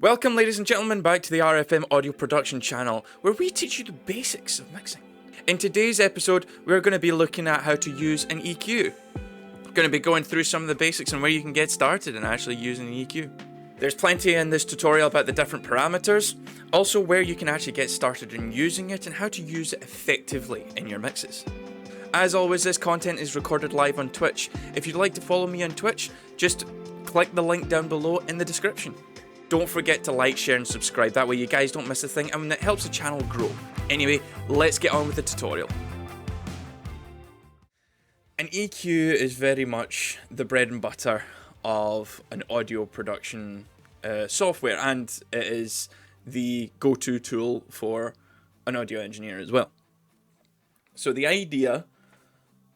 Welcome, ladies and gentlemen, back to the RFM audio production channel, where we teach you the basics of mixing. In today's episode, we're going to be looking at how to use an EQ. We're going to be going through some of the basics and where you can get started in actually using an EQ. There's plenty in this tutorial about the different parameters, also where you can actually get started in using it and how to use it effectively in your mixes. As always, this content is recorded live on Twitch. If you'd like to follow me on Twitch, just click the link down below in the description. Don't forget to like, share and subscribe, that way you guys don't miss a thing and it helps the channel grow. Anyway, let's get on with the tutorial. An EQ is very much the bread and butter of an audio production software, and it is the go-to tool for an audio engineer as well. So the idea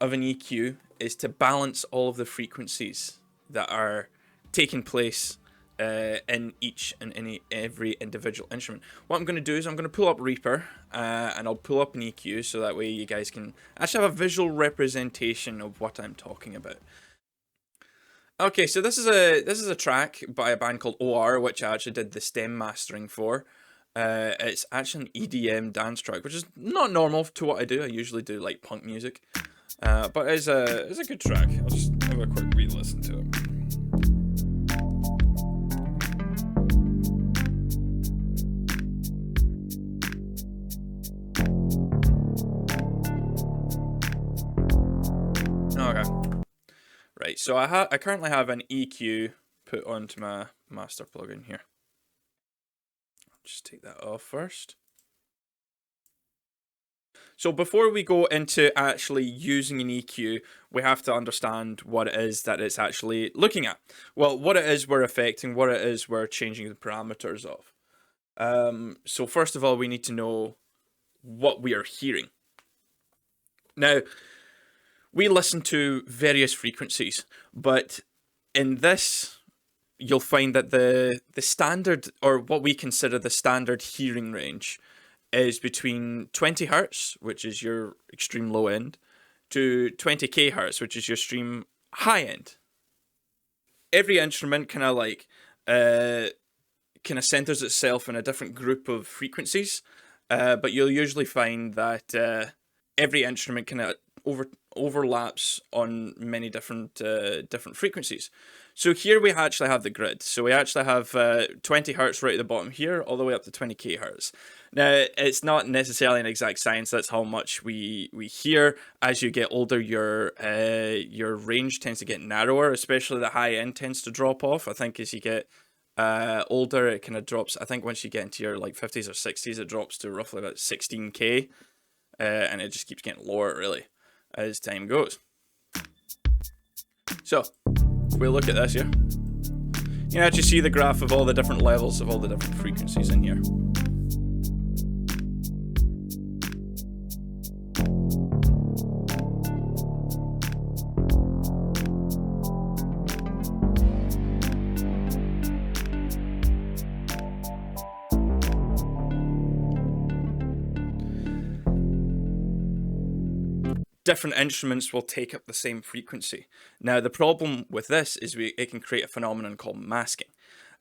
of an EQ is to balance all of the frequencies that are taking place in each and every individual instrument. What I'm going to do is I'm going to pull up Reaper and I'll pull up an EQ so that way you guys can actually have a visual representation of what I'm talking about. Okay, so this is a track by a band called OR, which I actually did the stem mastering for. It's actually an EDM dance track, which is not normal to what I do. I usually do like punk music, but it's a good track. I'll just have a quick re-listen to it. Okay. Right, so I currently have an EQ put onto my master plugin here. I'll just take that off first. So before we go into actually using an EQ, we have to understand what it is that it's actually looking at. Well, what it is we're affecting, what it is we're changing the parameters of. So first of all, we need to know what we are hearing. Now, we listen to various frequencies, but in this, you'll find that the standard, or what we consider the standard hearing range, is between 20 hertz, which is your extreme low end, to 20 kHz, which is your extreme high end. Every instrument kind of centers itself in a different group of frequencies, but you'll usually find that every instrument kind of overlaps on many different frequencies. So here we actually have the grid. So we actually have 20 hertz right at the bottom here, all the way up to 20 kHz. Now, it's not necessarily an exact science. That's how much we hear. As you get older, your range tends to get narrower, especially the high end tends to drop off. I think as you get older, it kind of drops. I think once you get into your like 50s or 60s, it drops to roughly about 16K, and it just keeps getting lower really as time goes. So, if we look at this here, you can actually see the graph of all the different levels of all the different frequencies in here. Different instruments will take up the same frequency. Now, the problem with this is it can create a phenomenon called masking.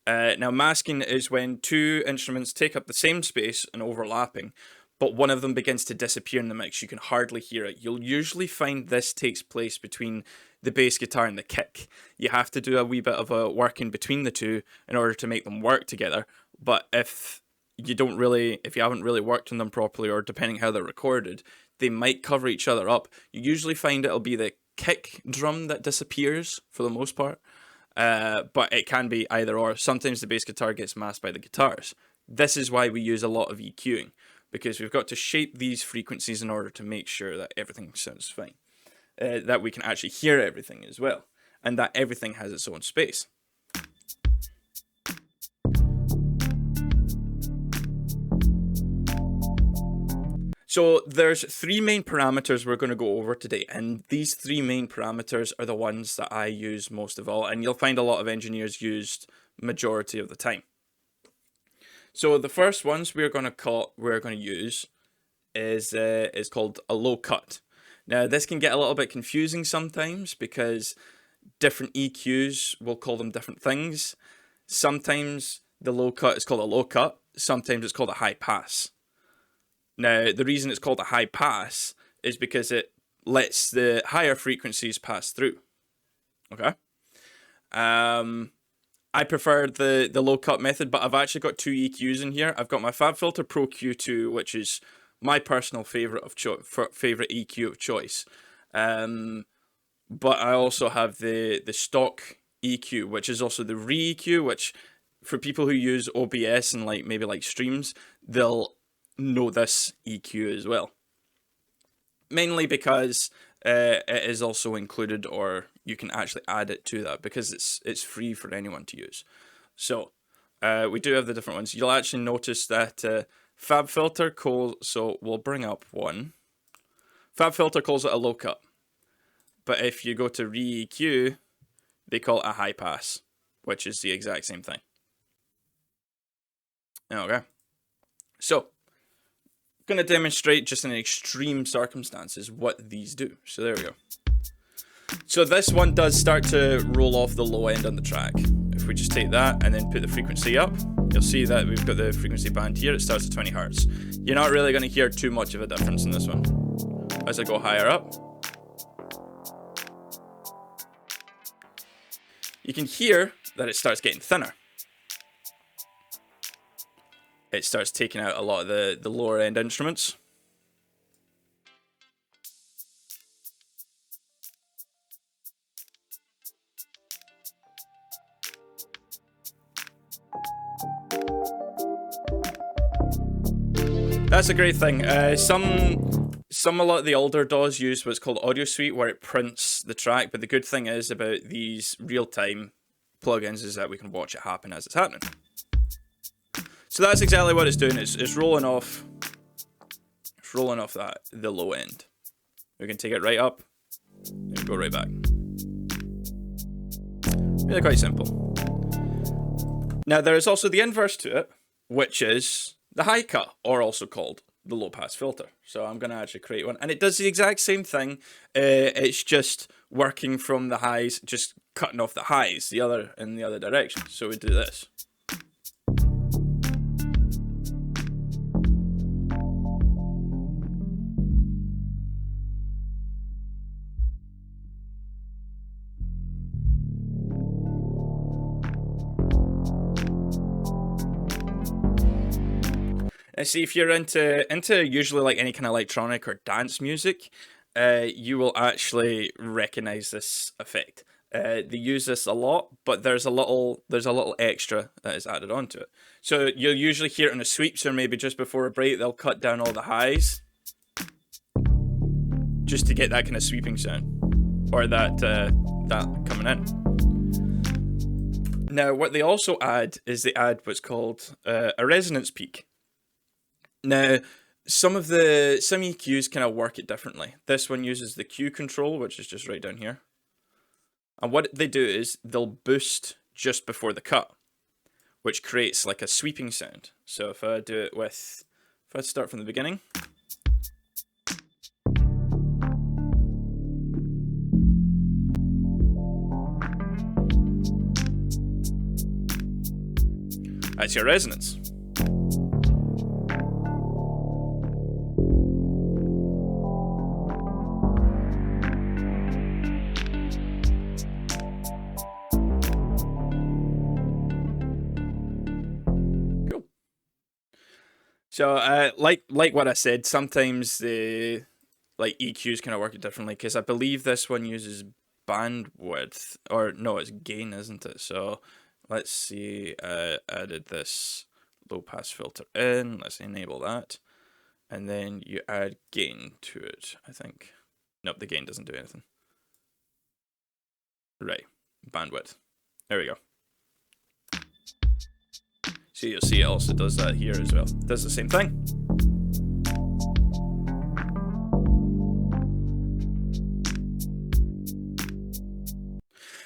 Now, masking is when two instruments take up the same space and overlapping, but one of them begins to disappear in the mix. You can hardly hear it. You'll usually find this takes place between the bass guitar and the kick. You have to do a wee bit of a work in between the two in order to make them work together. But if you haven't really worked on them properly, or depending how they're recorded, they might cover each other up. You usually find it'll be the kick drum that disappears for the most part, but it can be either or. Sometimes the bass guitar gets masked by the guitars. This is why we use a lot of EQing, because we've got to shape these frequencies in order to make sure that everything sounds fine, that we can actually hear everything as well, and that everything has its own space. So there's three main parameters we're going to go over today, and these three main parameters are the ones that I use most of all, and you'll find a lot of engineers used majority of the time. So the first ones we're going to use is called a low cut. Now this can get a little bit confusing sometimes because different EQs will call them different things. Sometimes the low cut is called a low cut. Sometimes it's called a high pass. Now, the reason it's called a high pass is because it lets the higher frequencies pass through. Okay? I prefer the low cut method, but I've actually got two EQs in here. I've got my FabFilter Pro Q2, which is my personal favorite favorite EQ of choice. But I also have the stock EQ, which is also the re-EQ, which for people who use OBS and maybe streams, they'll know this EQ as well. Mainly because it is also included, or you can actually add it to that because it's free for anyone to use. So we do have the different ones. You'll actually notice that FabFilter so we'll bring up one. FabFilter calls it a low cut. But if you go to re-EQ, they call it a high pass, which is the exact same thing. Okay. So, I'm going to demonstrate just in extreme circumstances what these do. So there we go. So this one does start to roll off the low end on the track. If we just take that and then put the frequency up, you'll see that we've got the frequency band here. It starts at 20 Hertz. You're not really going to hear too much of a difference in this one. As I go higher up, you can hear that it starts getting thinner. It starts taking out a lot of the lower end instruments. That's a great thing. A lot of the older DAWs use what's called Audio Suite, where it prints the track, but the good thing is about these real-time plugins is that we can watch it happen as it's happening. So that's exactly what it's doing. It's rolling off. It's rolling off the low end. We can take it right up and go right back. Really quite simple. Now there is also the inverse to it, which is the high cut, or also called the low pass filter. So I'm going to actually create one, and it does the exact same thing. It's just working from the highs, just cutting off the highs in the other direction. So we do this. And see, if you're into usually any kind of electronic or dance music, you will actually recognize this effect. They use this a lot, but there's a little extra that is added onto it. So you'll usually hear it in the sweeps, or maybe just before a break, they'll cut down all the highs just to get that kind of sweeping sound, or that coming in. Now, what they also add is they add what's called a resonance peak. Now, some EQs kind of work it differently. This one uses the Q control, which is just right down here. And what they do is they'll boost just before the cut, which creates like a sweeping sound. So if I start from the beginning. That's your resonance. So, like what I said, sometimes the EQs kind of work it differently, because I believe this one uses bandwidth, or no, it's gain, isn't it? So, let's see. Added this low pass filter in. Let's enable that, and then you add gain to it. I think. Nope, the gain doesn't do anything. Right, bandwidth. There we go. So you'll see it also does that here as well. Does the same thing.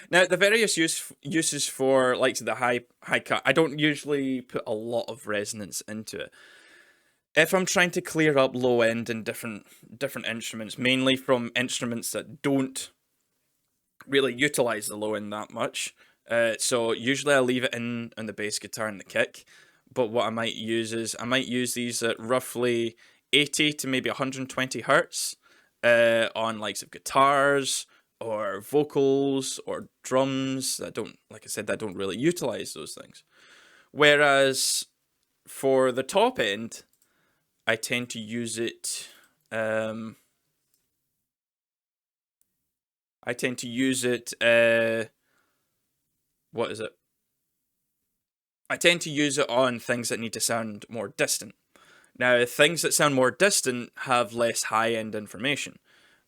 Now the various uses for the high cut, I don't usually put a lot of resonance into it. If I'm trying to clear up low end in different instruments, mainly from instruments that don't really utilize the low end that much, So usually I leave it in on the bass guitar and the kick, but what I might use is I might use these at roughly 80 to maybe 120 hertz on likes of guitars or vocals or drums. I don't, like I said, I don't really utilize those things. Whereas for the top end, I tend to use it. I tend to use it. What is it? I tend to use it on things that need to sound more distant. Now, things that sound more distant have less high end information.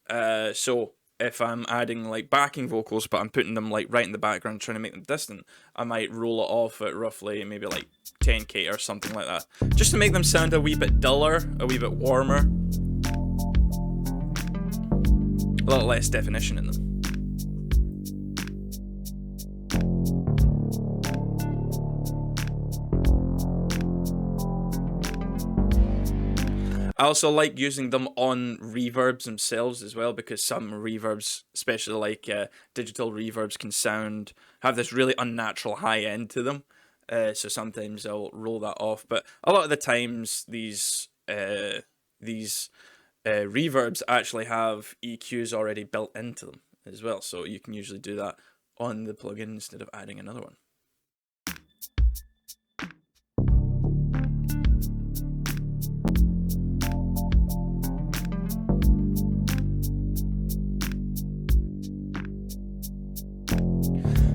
So if I'm adding like backing vocals, but I'm putting them like right in the background, trying to make them distant, I might roll it off at roughly maybe like 10k or something like that, just to make them sound a wee bit duller, a wee bit warmer, a little less definition in them. I also like using them on reverbs themselves as well, because some reverbs, especially like digital reverbs, can have this really unnatural high end to them. So sometimes I'll roll that off, but a lot of the times these reverbs actually have EQs already built into them as well, so you can usually do that on the plugin instead of adding another one.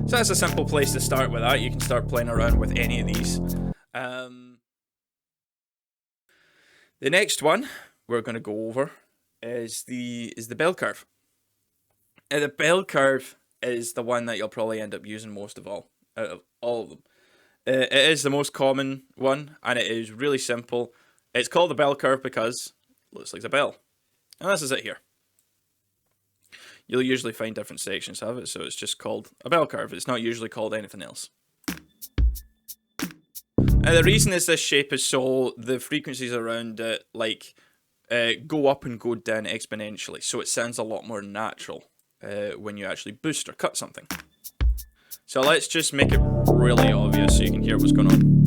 So that's a simple place to start with that. You can start playing around with any of these. The next one we're going to go over is the bell curve. The bell curve is the one that you'll probably end up using most of all, out of all of them. It is the most common one, and it is really simple. It's called the bell curve because it looks like a bell. And this is it here. You'll usually find different sections of it, so it's just called a bell curve. It's not usually called anything else. And the reason is this shape is so the frequencies around it go up and go down exponentially, so it sounds a lot more natural when you actually boost or cut something. So let's just make it really obvious so you can hear what's going on.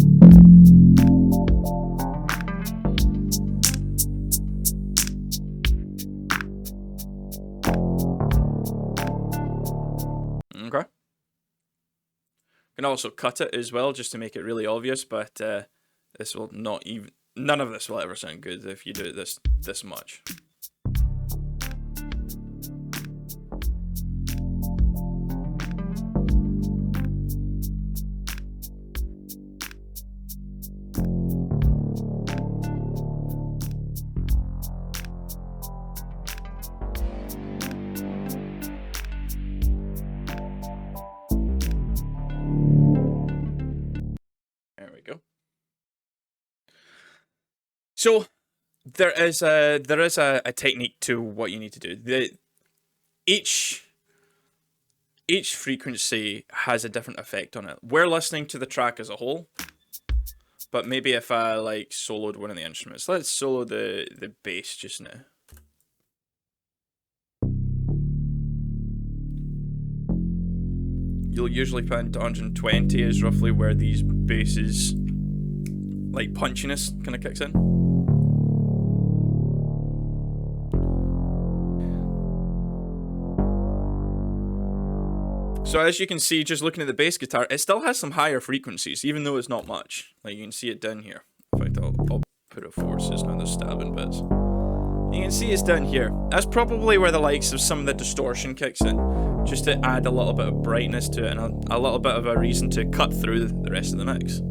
Okay. Can also cut it as well, just to make it really obvious, but this will not even, none of this will ever sound good if you do it this much. So there is a technique to what you need to do. Each frequency has a different effect on it. We're listening to the track as a whole, but maybe if I like soloed one of the instruments, let's solo the bass just now. You'll usually find 120 is roughly where these basses like punchiness kind of kicks in. So as you can see, just looking at the bass guitar, it still has some higher frequencies, even though it's not much. Like you can see it down here. In fact, I'll put it forward so it's not the stabbing bits. You can see it's down here. That's probably where the likes of some of the distortion kicks in, just to add a little bit of brightness to it and a little bit of a reason to cut through the rest of the mix.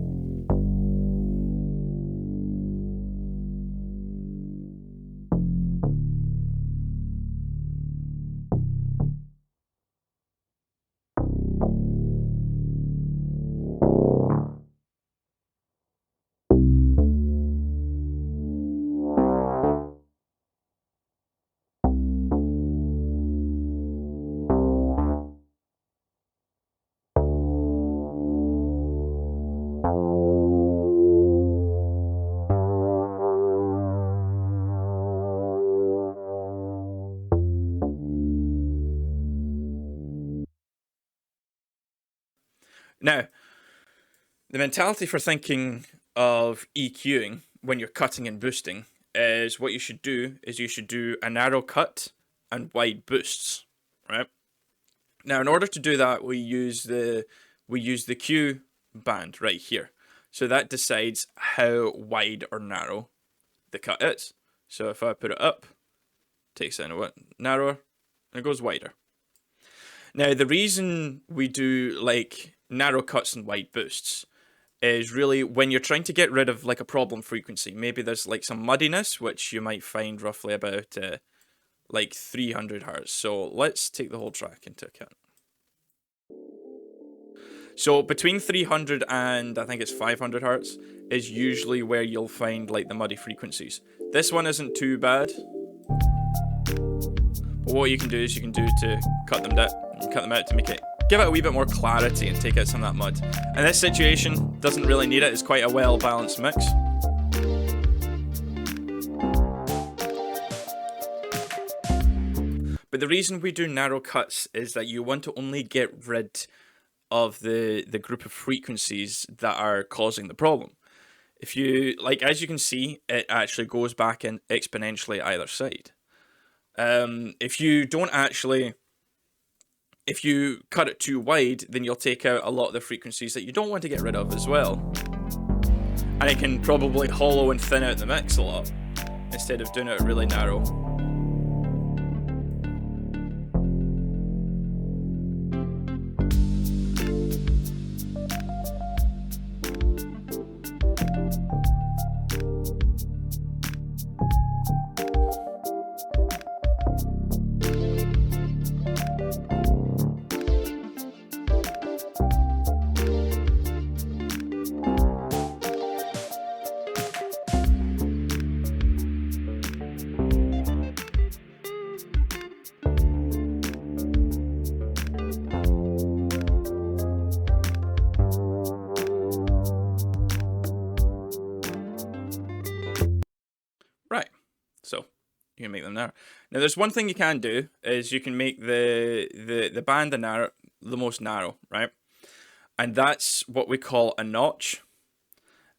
Now, the mentality for thinking of EQing when you're cutting and boosting is what you should do is you should do a narrow cut and wide boosts, right? Now, in order to do that, we use the Q band right here. So that decides how wide or narrow the cut is. So if I put it up, it takes it a bit narrower, and it goes wider. Now, the reason we do like narrow cuts and wide boosts is really when you're trying to get rid of like a problem frequency. Maybe there's like some muddiness, which you might find roughly about like 300 hertz. So let's take the whole track into account. So between 300 and I think it's 500 hertz is usually where you'll find like the muddy frequencies. This one isn't too bad. But what you can do is you can do to cut them out to make it, give it a wee bit more clarity and take out some of that mud. And this situation doesn't really need it. It's quite a well balanced mix. But the reason we do narrow cuts is that you want to only get rid of the group of frequencies that are causing the problem. If you, like, as you can see, it actually goes back in exponentially either side. If you cut it too wide, then you'll take out a lot of the frequencies that you don't want to get rid of as well. And it can probably hollow and thin out the mix a lot, instead of doing it really narrow. Right, so you can make them narrow. Now, there's one thing you can do is you can make the band the most narrow, right? And that's what we call a notch.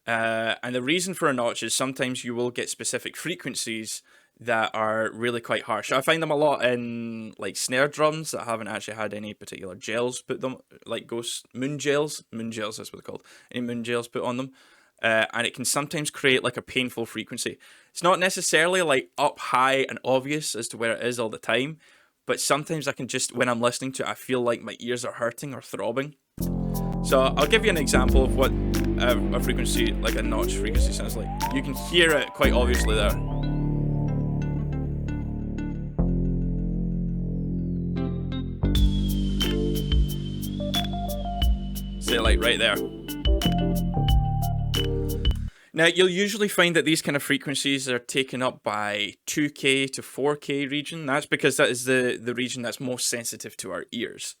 And the reason for a notch is sometimes you will get specific frequencies that are really quite harsh. I find them a lot in like snare drums that haven't actually had any particular gels put them, like moon gels, that's what they're called. Any moon gels put on them. And it can sometimes create like a painful frequency. It's not necessarily like up high and obvious as to where it is all the time, but sometimes I can just, when I'm listening to it, I feel like my ears are hurting or throbbing. So I'll give you an example of what a frequency, like a notch frequency sounds like. You can hear it quite obviously there. Say like right there. Now, you'll usually find that these kind of frequencies are taken up by 2K to 4K region. That's because that is the region that's most sensitive to our ears.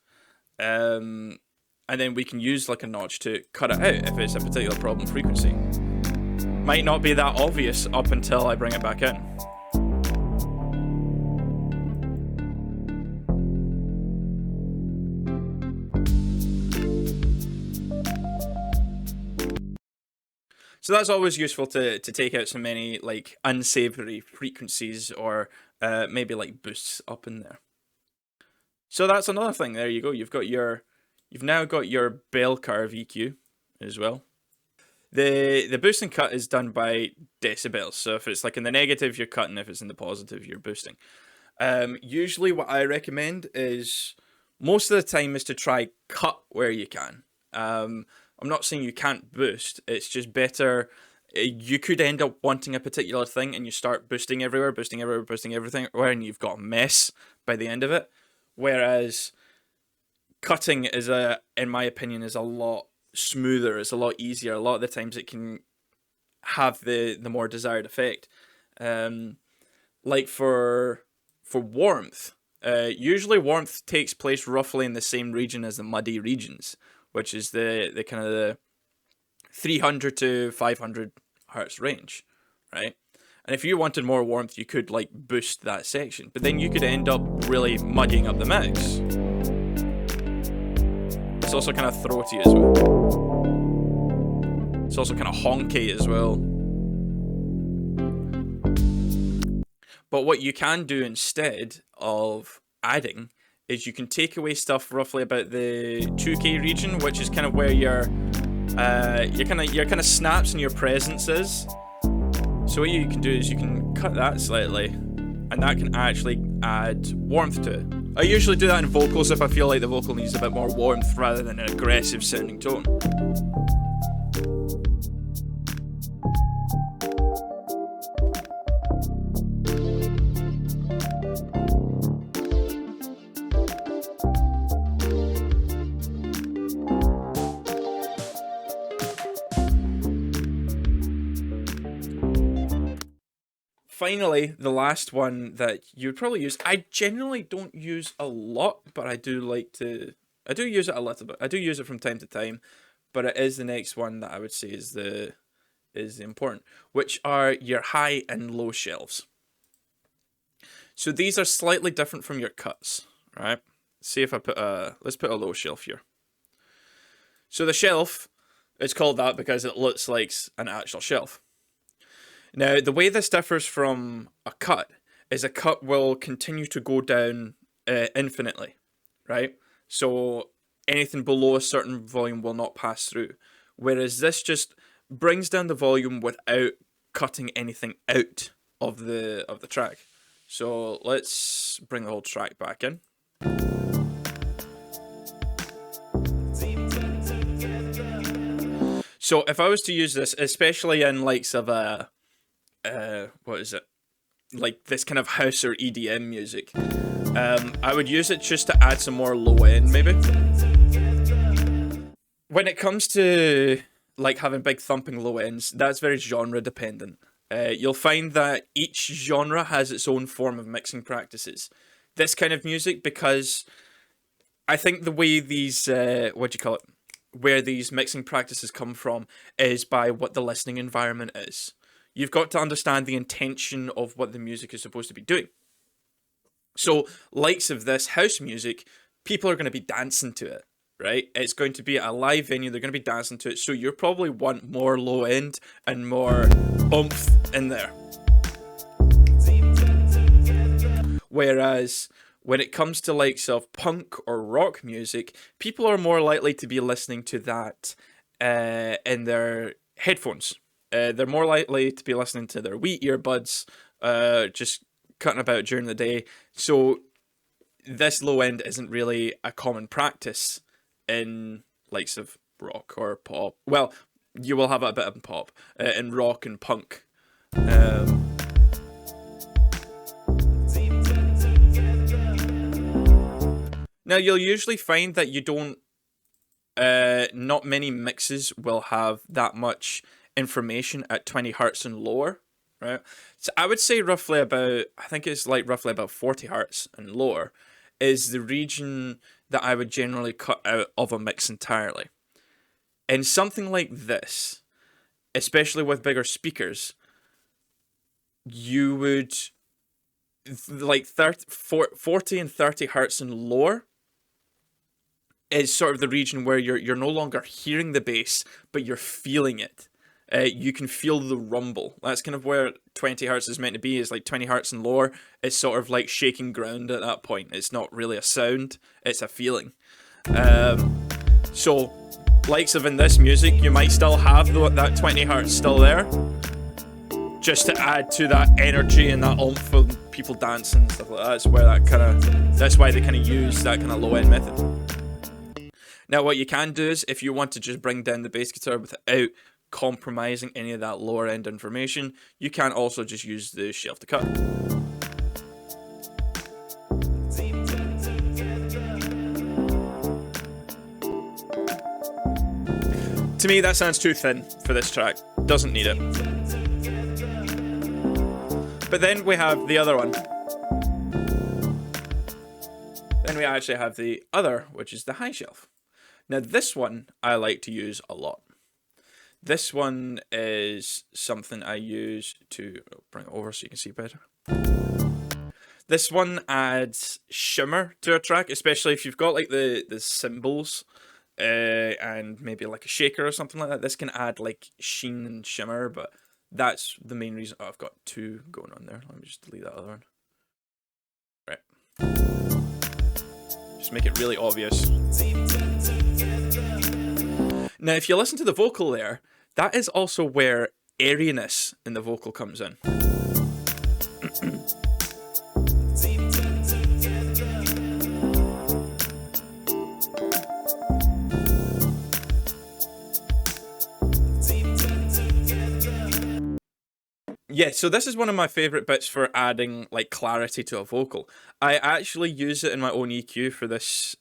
And then we can use like a notch to cut it out if it's a particular problem frequency. Might not be that obvious up until I bring it back in. So that's always useful to take out so many like unsavory frequencies or maybe like boosts up in there. So that's another thing. There you go. You've now got your bell curve EQ as well. The boost and cut is done by decibels. So if it's like in the negative, you're cutting. If it's in the positive, you're boosting. Usually what I recommend is most of the time is to try cut where you can. I'm not saying you can't boost, it's just better. You could end up wanting a particular thing and you start boosting everywhere, boosting everything, and you've got a mess by the end of it. Whereas cutting in my opinion, is a lot smoother, it's a lot easier. A lot of the times it can have the more desired effect. Like for warmth, usually warmth takes place roughly in the same region as the muddy regions, which is the kind of the 300 to 500 hertz range, right? And if you wanted more warmth, you could like boost that section, but then you could end up really muddying up the mix. it's also kind of throaty as well. It's also kind of honky as well. But what you can do instead of adding is you can take away stuff roughly about the 2K region, which is kind of where your kind of snaps and your presence is. So what you can do is you can cut that slightly, and that can actually add warmth to it. I usually do that in vocals if I feel like the vocal needs a bit more warmth rather than an aggressive sounding tone. Finally, the last one that you'd probably use, I generally don't use a lot, but I do use it a little bit. I do use it from time to time, but it is the next one that I would say is the important, which are your high and low shelves. So these are slightly different from your cuts, right? See if I let's put a low shelf here. So the shelf is called that because it looks like an actual shelf. Now, the way this differs from a cut is a cut will continue to go down infinitely, right? So anything below a certain volume will not pass through. Whereas this just brings down the volume without cutting anything out of the track. So let's bring the whole track back in. So if I was to use this, especially in likes of a what is it? Like this kind of house or EDM music. I would use it just to add some more low end, maybe. When it comes to like having big thumping low ends, that's very genre dependent. You'll find that each genre has its own form of mixing practices. This kind of music, because I think the way these, where these mixing practices come from is by what the listening environment is. You've got to understand the intention of what the music is supposed to be doing. So, likes of this house music, people are going to be dancing to it, right? It's going to be a live venue, they're going to be dancing to it, so you probably want more low end and more oomph in there. Whereas, when it comes to likes of punk or rock music, people are more likely to be listening to that in their headphones. They're more likely to be listening to their wee earbuds, just cutting about during the day. So this low end isn't really a common practice in likes of rock or pop. Well, you will have a bit of pop in rock and punk. Now you'll usually find that you don't. Not many mixes will have that much information at 20 hertz and lower, right? So I would say roughly about, I think it's like roughly about 40 hertz and lower is the region that I would generally cut out of a mix entirely. In something like this, especially with bigger speakers, you would like 40 and 30 hertz and lower is sort of the region where you're no longer hearing the bass, but you're feeling it. You can feel the rumble. That's kind of where 20 hertz is meant to be, is like 20 hertz and lower. It's sort of like shaking ground at that point. It's not really a sound, it's a feeling. So, likes of in this music, you might still have that 20 hertz still there, just to add to that energy and that oomph of people dancing and stuff like that. That's why they kind of use that kind of low end method. Now, what you can do is, if you want to just bring down the bass guitar without compromising any of that lower end information, you can also just use the shelf to cut. To me, that sounds too thin for this track. Doesn't need it. But then we have the other one. Then we actually have the other, which is the high shelf. Now, this one I like to use a lot. This one is something I use to bring it over so you can see better. This one adds shimmer to a track, especially if you've got like the cymbals and maybe like a shaker or something like that. This can add like sheen and shimmer, but that's the main reason. Oh, I've got two going on there. Let me just delete that other one. Right. Just make it really obvious. Now, if you listen to the vocal there, that is also where airiness in the vocal comes in. Yeah, so this is one of my favorite bits for adding like clarity to a vocal. I actually use it in my own EQ for this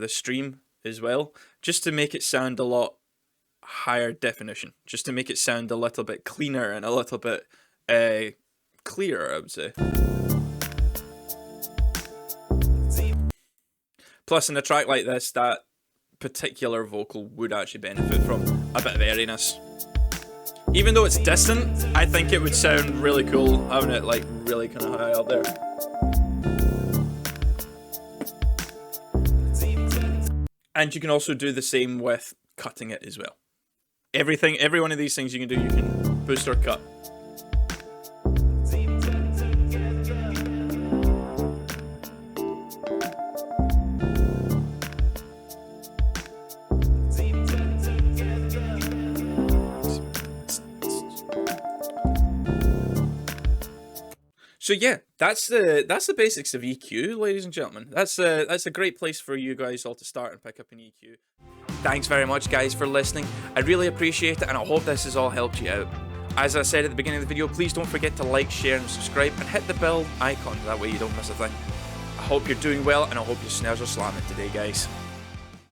stream as well, just to make it sound a lot higher definition, just to make it sound a little bit cleaner and a little bit clearer, I would say. Plus, in a track like this, that particular vocal would actually benefit from a bit of airiness. Even though it's distant, I think it would sound really cool having it like really kind of high up there. And you can also do the same with cutting it as well. Every one of these things you can do, you can boost or cut. So yeah, that's the basics of EQ, ladies and gentlemen. That's a great place for you guys all to start and pick up an EQ. Thanks very much, guys, for listening. I really appreciate it, and I hope this has all helped you out. As I said at the beginning of the video, please don't forget to like, share, and subscribe, and hit the bell icon. That way you don't miss a thing. I hope you're doing well, and I hope your snares are slamming today, guys.